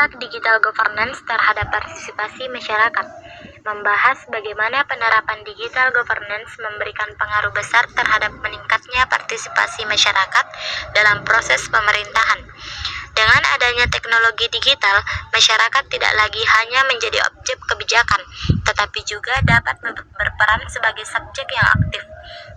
Dampak digital governance terhadap partisipasi masyarakat. Membahas bagaimana penerapan digital governance memberikan pengaruh besar terhadap meningkatnya partisipasi masyarakat dalam proses pemerintahan. Dengan adanya teknologi digital, masyarakat tidak lagi hanya menjadi objek kebijakan, tetapi juga dapat berperan sebagai subjek yang aktif.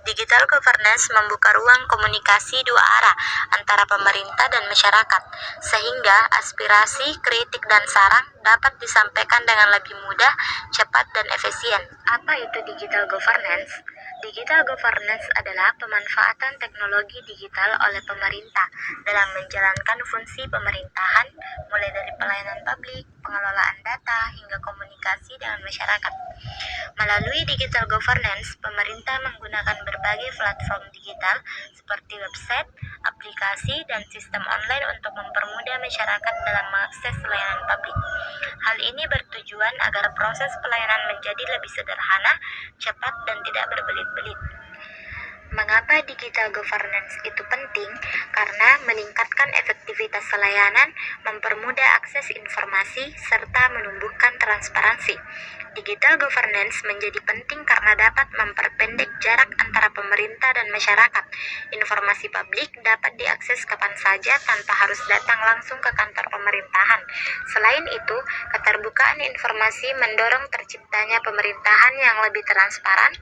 Digital governance membuka ruang komunikasi dua arah antara pemerintah dan masyarakat, sehingga aspirasi, kritik, dan saran dapat disampaikan dengan lebih mudah, cepat, dan efisien. Apa itu digital governance? Digital governance adalah pemanfaatan teknologi digital oleh pemerintah dalam menjalankan fungsi pemerintahan, mulai dari pelayanan publik, pengelolaan data, hingga komunikasi dengan masyarakat. Melalui digital governance, pemerintah menggunakan berbagai platform digital seperti website, aplikasi, dan sistem online untuk mempermudah masyarakat dalam mengakses layanan publik. Hal ini bertujuan agar proses pelayanan menjadi lebih sederhana, cepat, dan tidak berbelit-belit. Mengapa digital governance itu penting? Karena meningkatkan efektivitas layanan, mempermudah akses informasi, serta menumbuhkan transparansi. Digital governance menjadi penting karena dapat memperpendek jarak antara pemerintah dan masyarakat. Informasi publik dapat diakses kapan saja tanpa harus datang langsung ke kantor pemerintahan. Selain itu, keterbukaan informasi mendorong terciptanya pemerintahan yang lebih transparan,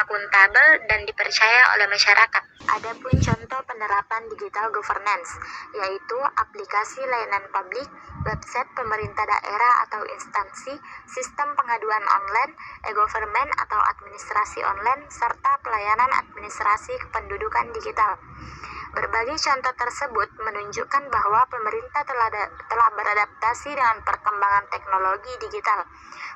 akuntabel, dan dipercaya oleh masyarakat. Adapun contoh penerapan digital governance, yaitu aplikasi layanan publik, website pemerintah daerah atau instansi, sistem pengaduan online, e-government atau administrasi online, serta pelayanan administrasi kependudukan digital. Berbagai contoh tersebut menunjukkan bahwa pemerintah telah beradaptasi dengan perkembangan teknologi digital.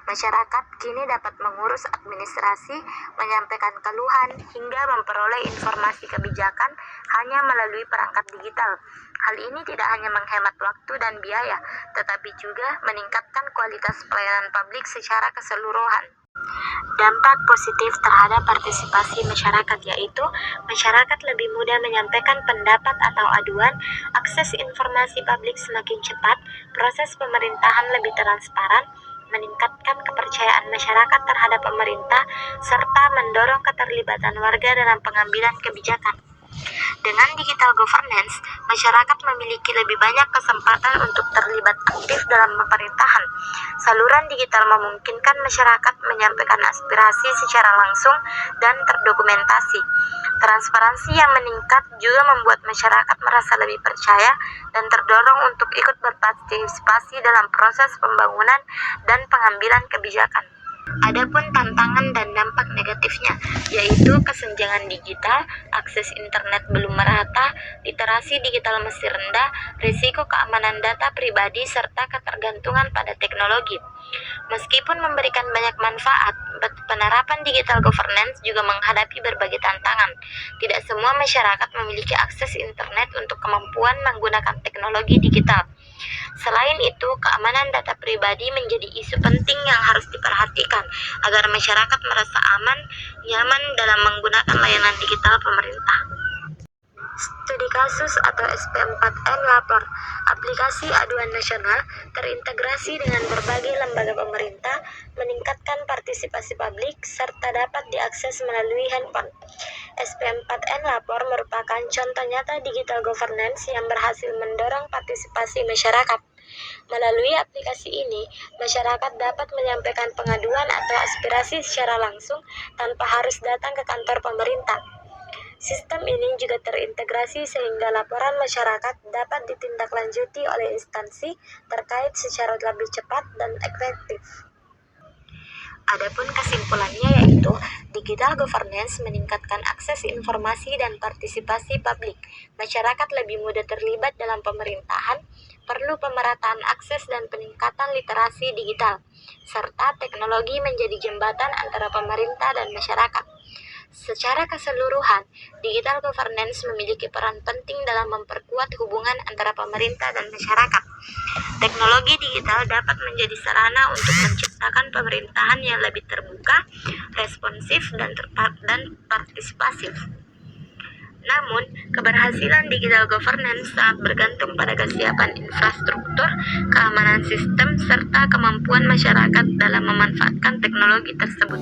Masyarakat kini dapat mengurus administrasi, menyampaikan keluhan, hingga memperoleh informasi kebijakan hanya melalui perangkat digital. Hal ini tidak hanya menghemat waktu dan biaya, tetapi juga meningkatkan kualitas pelayanan publik secara keseluruhan. Dampak positif terhadap partisipasi masyarakat yaitu masyarakat lebih mudah menyampaikan pendapat atau aduan, akses informasi publik semakin cepat, proses pemerintahan lebih transparan, meningkatkan kepercayaan masyarakat terhadap pemerintah, serta mendorong keterlibatan warga dalam pengambilan kebijakan. Dengan digital governance, masyarakat memiliki lebih banyak kesempatan untuk terlibat aktif dalam pemerintahan. Saluran digital memungkinkan masyarakat menyampaikan aspirasi secara langsung dan terdokumentasi. Transparansi yang meningkat juga membuat masyarakat merasa lebih percaya dan terdorong untuk ikut berpartisipasi dalam proses pembangunan dan pengambilan kebijakan. Adapun tantangan dan dampak negatifnya, yaitu kesenjangan digital, akses internet belum merata, literasi digital masih rendah, risiko keamanan data pribadi, serta ketergantungan pada teknologi. Meskipun memberikan banyak manfaat, penerapan digital governance juga menghadapi berbagai tantangan. Tidak semua masyarakat memiliki akses internet untuk kemampuan menggunakan teknologi digital. Selain itu, keamanan data pribadi menjadi isu penting yang harus diperhatikan agar masyarakat merasa aman, nyaman dalam menggunakan layanan digital pemerintah. Studi kasus atau SP4N lapor, aplikasi aduan nasional terintegrasi dengan berbagai lembaga pemerintah, meningkatkan partisipasi publik, serta dapat diakses melalui handphone. SP4N lapor merupakan contoh nyata digital governance yang berhasil mendorong partisipasi masyarakat. Melalui aplikasi ini, masyarakat dapat menyampaikan pengaduan atau aspirasi secara langsung tanpa harus datang ke kantor pemerintah. Sistem ini juga terintegrasi sehingga laporan masyarakat dapat ditindaklanjuti oleh instansi terkait secara lebih cepat dan efektif. Adapun kesimpulannya yaitu digital governance meningkatkan akses informasi dan partisipasi publik. Masyarakat lebih mudah terlibat dalam pemerintahan, perlu pemerataan akses dan peningkatan literasi digital, serta teknologi menjadi jembatan antara pemerintah dan masyarakat. Secara keseluruhan, digital governance memiliki peran penting dalam memperkuat hubungan antara pemerintah dan masyarakat. Teknologi digital dapat menjadi sarana untuk menciptakan pemerintahan yang lebih terbuka, responsif, dan partisipasif. Namun, keberhasilan digital governance sangat bergantung pada kesiapan infrastruktur, keamanan sistem, serta kemampuan masyarakat dalam memanfaatkan teknologi tersebut.